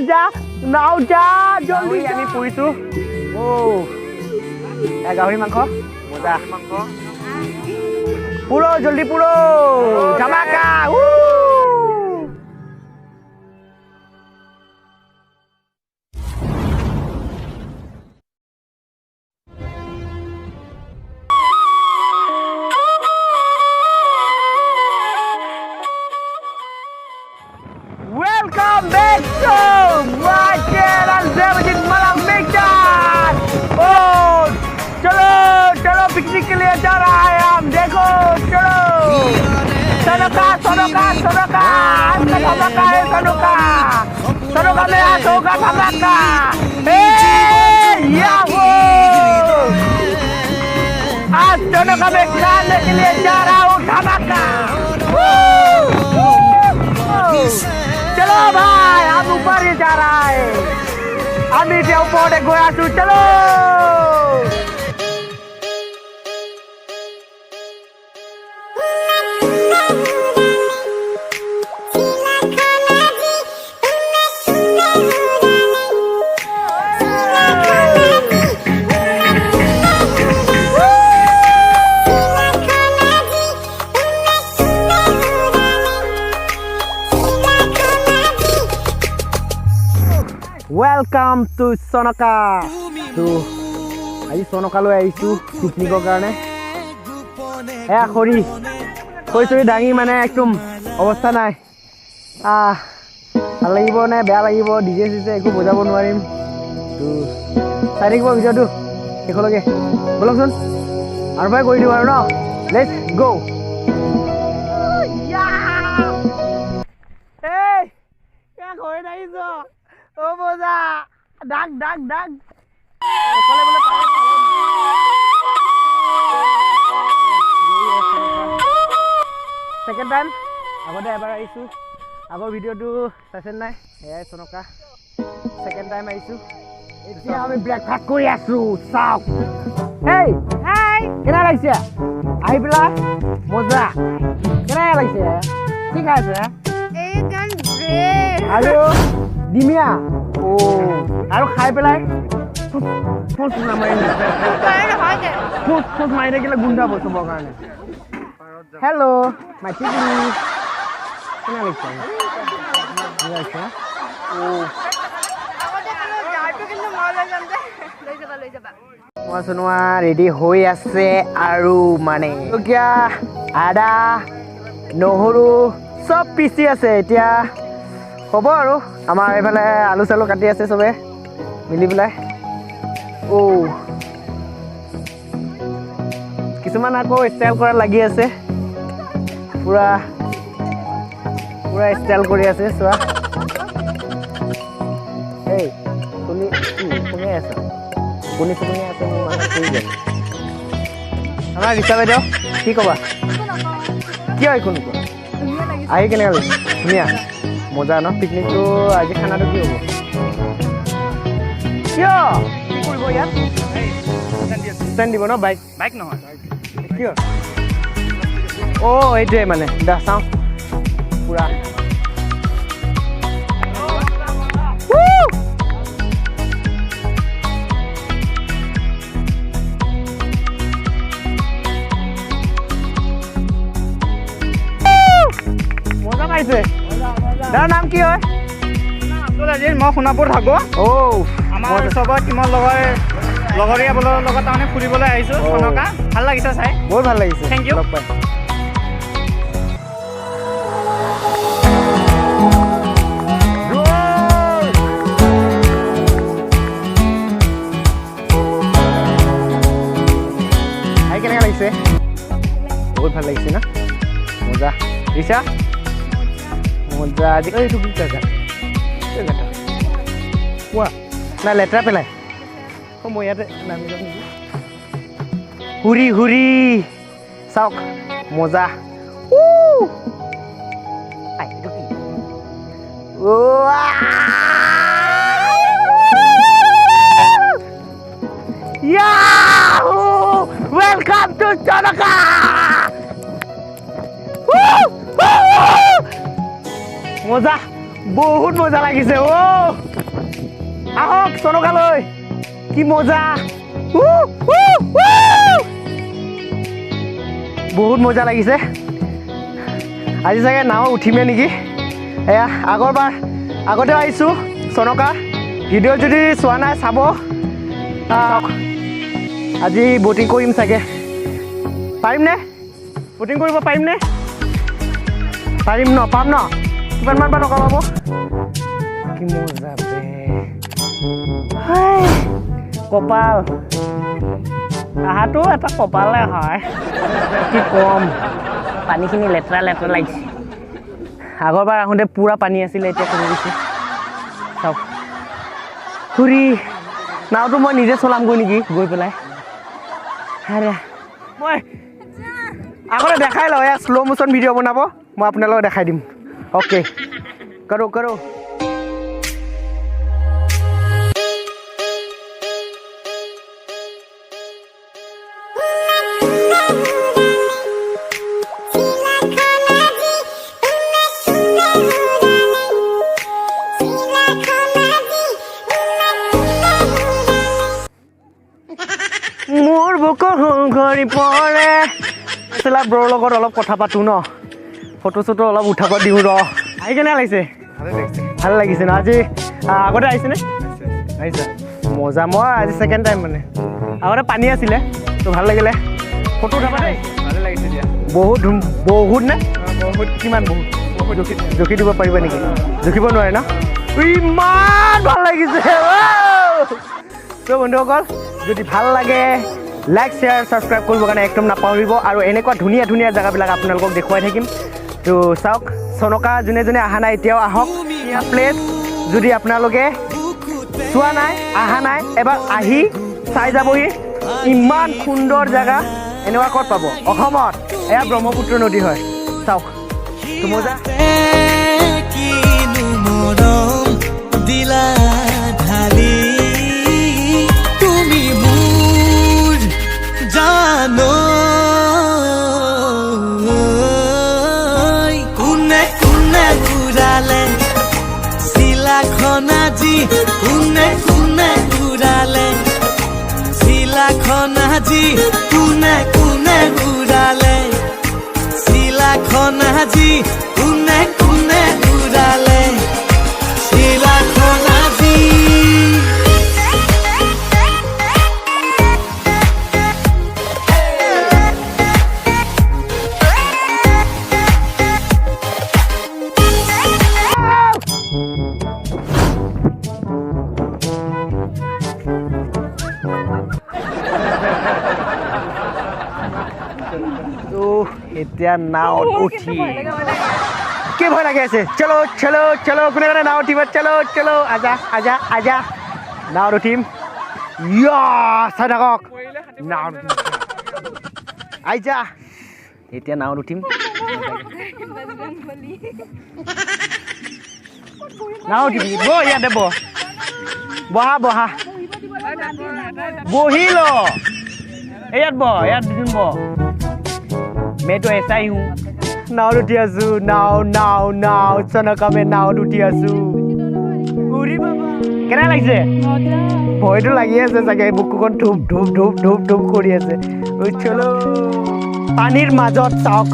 যা নাও যা জলদি আমি পুৰিছো গাহৰি মাংস মজা মাংস পুৰো জলদি পুৰো ধামাকা Welcome back to my channel Zebedin Malam Mixan. Oh, चलो पिकनिक के लिए जा रहा है हम देखो चलो सनोका आज का धमाका है सनोका में आज होगा धमाका याहू आज सनोका में खाने के लिए जा रहा हूँ धमाका चलो भाई हम ऊपर ही जा रहा है हम नीचे ऊपर गया तू चलो Welcome to Sonoka. আজি Sonoka লৈ আহিছো পিকনিকৰ কাৰণে খৰি দাঙি মানে একদম অৱস্থা নাই ভাল লাগিব নে বেয়া লাগিব ডিজে চিজে একো বজাব নোৱাৰিম চাই থাকিব ভিডিঅ'টো শেষলৈকে বলকচোন আৰম্ভ কৰি দিওঁ আৰু ন লেটছ গো খৰি দাঙিছ ও মজা ডাক এফালে বোলে সেকেন্ড টাইম আগতে এবাৰ আহিছো আগৰ ভিডিঅ'টো চাইছে নাই এয়াই Sonoka সেকেন্ড টাইম আহিছো এতিয়া আমি ব্ৰেকফাষ্ট কৰি আছো চাওক হেই কেনে লাগিছে আহি পেলাই মজা কেনে লাগিছে ঠিক আছে আৰু ডিমিয়া আৰু খাই পেলাই ফুট মাৰি থাকিলে গুণ্ডাব চবৰ কাৰণে হেল্ল' মাই চিকনি কেনে লাগিছে মই চনোৱা ৰেডি হৈ আছে আৰু মানে আদা নহৰু চব পিচি আছে এতিয়া হ'ব আৰু আমাৰ এইফালে আলু চালু কাটি আছে চবে মিলি পেলাই কিছুমান আকৌ ষ্টাইল কৰাত লাগি আছে পুৰা ষ্টাইল কৰি আছে চোৱা শুনি আছা শুনি আছে মোৰ মানে শুই গ'ল আমাৰ ৰিচা বাইদেউ কি ক'বা কিয় একো নোকোৱা আহি কেনেকুৱা লাগিছে ধুনীয়া মজা ন পিকনিকটো আজি খানাটো কি হ'ব কিয় কি কৰিব ইয়াত ষ্টেণ্ড দিব ন বাইক নহয় কিয় এইটোৱে মানে দা চাওঁ পুৰা মজা পাইছে তাৰ নাম কি হয় মই সোণাপুৰ থাকোঁ আমাৰ চবৰ টিমৰ লগৰীয়াবোৰৰ লগত তাৰমানে ফুৰিবলৈ আহিছোঁ Sonoka ভাল লাগিছে চাই বহুত ভাল লাগিছে থেংক ইউ লগ পাই কেনেকুৱা লাগিছে বহুত ভাল লাগিছে না মজা ৰিচা মজা আজি এইটো কি জাগা কোৱা না লেতেৰা পেলাই মই ইয়াতে নামি যাম নেকি হুৰি চাওক মজা এইটো কি Welcome to Sonoka! মজা বহুত মজা লাগিছে অ' আহক চনকালৈ কি মজা বহুত মজা লাগিছে আজি চাগে নাও উঠিমে নেকি এয়া আগতে আহিছোঁ চনকা ভিডিঅ' যদি চোৱা নাই চাব আজি ব'টিং কৰিম চাগে পাৰিমনে ব'টিং কৰিব পাৰিমনে পাৰিম ন পাম ন কিমানমান বা টকা পাব কি মজা বে কপাল আহাটো এটা কপালে হয় কি কম পানীখিনি লেতেৰা লাগিছে আগৰবাৰ আহোঁতে পূৰা পানী আছিলে এতিয়া কমি গৈছে চাওক খুৰী নাওটো মই নিজে চলামগৈ নেকি গৈ পেলাই মই আগতে দেখাই লওঁ এয়া শ্ল' মোশ্যন ভিডিঅ' বনাব মই আপোনালোকক দেখাই দিম অ'কে কৰো মোৰ বুকুৰ ঘূৰি পৰে আচলা ব্ৰৰ লগত অলপ কথা পাতোঁ ন ফটো চটো অলপ উঠাব দিওঁ ৰ আহি কেনে লাগিছে ভাল লাগিছে ন আজি আগতে আহিছেনে আহিছে মজা মই আজি ছেকেণ্ড টাইম মানে আগতে পানী আছিলে তো ভাল লাগিলে ফটো উঠাব দেই ভালে লাগিছে দিয়া বহুত নে বহুত কিমান বহুত জুখি দিব পাৰিবা নেকি জুখিব নোৱাৰে ন ইমান ভাল লাগিছে তো বন্ধুসকল যদি ভাল লাগে লাইক শ্বেয়াৰ ছাবস্ক্ৰাইব কৰিবৰ কাৰণে একদম নাপাহৰিব আৰু এনেকুৱা ধুনীয়া জেগাবিলাক আপোনালোকক দেখুৱাই থাকিম তো চাওক চনকা যোনে অহা নাই এতিয়াও আহক প্লেচ যদি আপোনালোকে চোৱা নাই অহা নাই এবাৰ আহি চাই যাবহি ইমান সুন্দৰ জেগা এনেকুৱা ক'ত পাব অসমত এয়া ব্ৰহ্মপুত্ৰ নদী হয় চাওক তো মজা কোনে ঘূৰালে চিলাখন আজি কোনে ঘূৰালে চিলাখন আজি কোনে ঘূৰালে চিলাখন আজি এতিয়া নাওত উঠি কি ভয় লাগি আছে চলো কোনে নাও উঠিব চলো আজা নাওত উঠিম চাই থাকক নাও আইজা এতিয়া নাওত উঠিম নাও উঠিম ইয়াতে বহা বহিল ইয়াত ইয়াত দুদিন मैं तो ऐसा ही हूँ नाव उठी आसू नाव चनका में नाव उठी आसू কেনে লাগিছে ভয়টো লাগি আছে চাগে বুকুখন ধূপ কৰি আছে চলো পানীৰ মাজত চাওক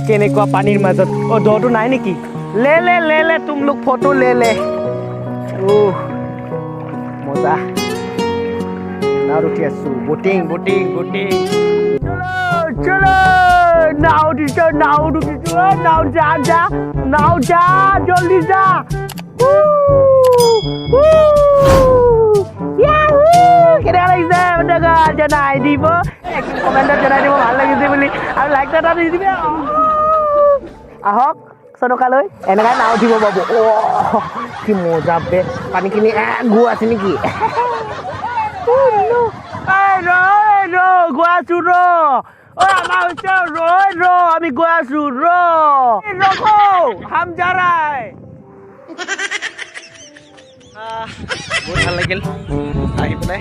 কেনেকুৱা পানীৰ মাজত দটো নাই নেকি লে তুম লোক ফটো লে মজা নাও উঠি আছো বটিং চলো নাও যা জলদি যা কেনেকুৱা লাগিছে জনাই দিব কমেণ্টত জনাই দিব ভাল লাগিছে বুলি আৰু লাইক এটা দি দিবি আহক চনকালৈ এনেকৈ নাও উঠিব পাব কি মজা বে পানীখিনি গৈ আছে নেকি গৈ আছো আমি গৈ আছো হাম যা ৰায় বহুত ভাল লাগিল আহি পেলাই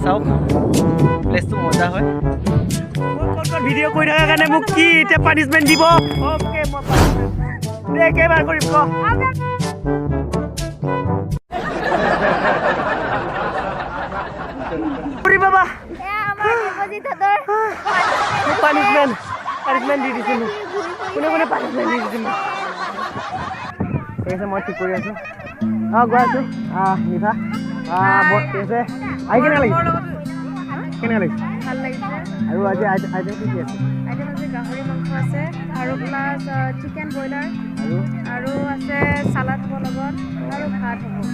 চাওক প্লেচটো মজা হয় ভিডিঅ' কৰি থকাৰ কাৰণে মোক কি এতিয়া পানিছমেণ্ট দিব অ'কে মই একেবাৰে কৰিম Puri Baba. আমাৰ ডিপজিটৰ পানিছমেণ্ট দি দিছোঁ কোনে পানিছমেণ্ট দি দিছোঁ ঠিক আছে মই ঠিক কৰি আছোঁ গৈ আছোঁ নিভা ঠিক আছে আহি কেনেকুৱা লাগিছে ভাল লাগিছে আৰু আজি আইটেম কি আছে আইটেম আছে গাহৰি মাংস আছে আৰু প্লাছ চিকেন ব্ৰইলাৰ আৰু আছে চালাড হ'ব লগত আৰু ভাত হ'ব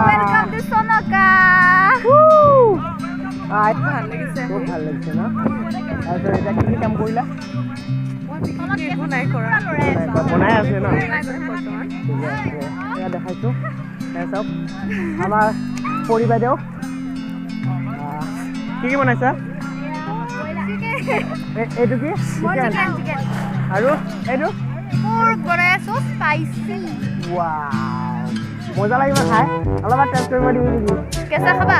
ওয়েলকাম টু সনকা ভাল লাগিছে খুব ভাল লাগিছে ন তাৰপিছত এতিয়া কি কাম কৰিলা বনাই আছে ন ঠিক আছে এয়া দেখাইছোঁ চাওক আমাৰ পৰি বাইদেউ কি বনাইছা এইটো কি চিকেন আৰু এইটো পৰ্ক বনাই আছোঁ স্পাইচি মজা লাগিব খাই অলপমান টেষ্ট কৰিব দিবি নেকি কেঁচা খাবা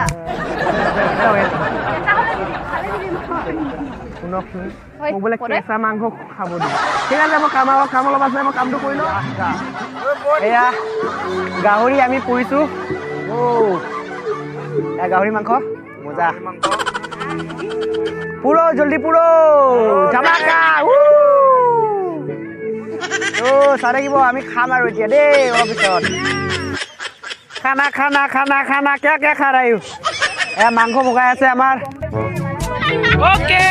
শুনকচোন মোক বোলে কেঁচা মাংস খাব দিব ঠিক আছে মই কাম অলপ আছে মই কামটো কৰি লওঁ এয়া গাহৰি আমি পুৰিছোঁ এয়া গাহৰি মাংস মজা পুৰো জলদি পুৰো ধামাকা চাই থাকিব আমি খাম আৰু এতিয়া দেই অলপ পিছত খানা কে খা ৰায়ু এয়া মাংস ভগাই আছে আমাৰ অ'কে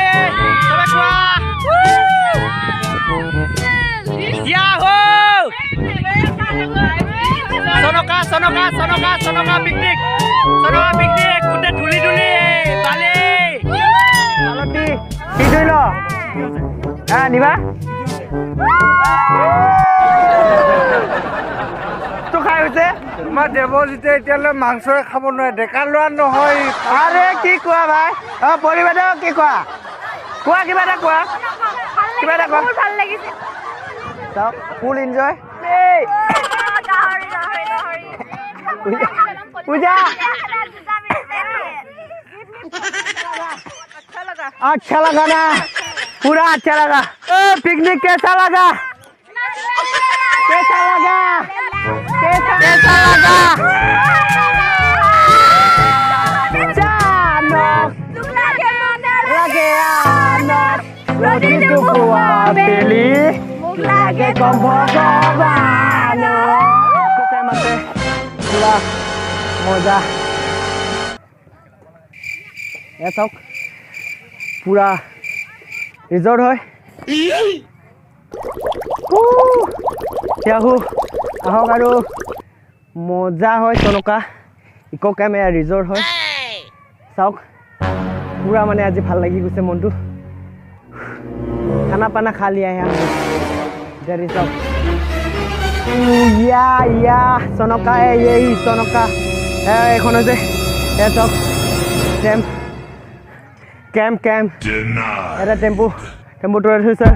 চবে খোৱা ইয়াহো সনকা পিকনিক গোটেই ধূলি বালি আলতি কি ধুই ল নিবা তো খাই হৈছে আমাৰ দেৱজিতে এতিয়ালৈ মাংসই খাব নোৱাৰে ডেকা লোৱা নহয় আৰে কি কোৱা ভাই পৰিবাদেউ কি কোৱা কিবা এটা কোৱা ভাল লাগিছে চাওক ফুল এনজয় পূজা अच्छा लगा ना पूरा अच्छा लगा पिकनिक कैसा लगा मजा चाওক पूरा रिजॉर्ट है आहक और मजा है सनका इको कैम्प या रिजॉर्ट है चाওক पूरा माने आज ভাল লাগি গৈছে মনটো खाना पाना खा लिया है हमने चाওক या सनका है यही सनका এখন যে চাওক कैम्प এটা টেম্পু তৈরি হয়েছে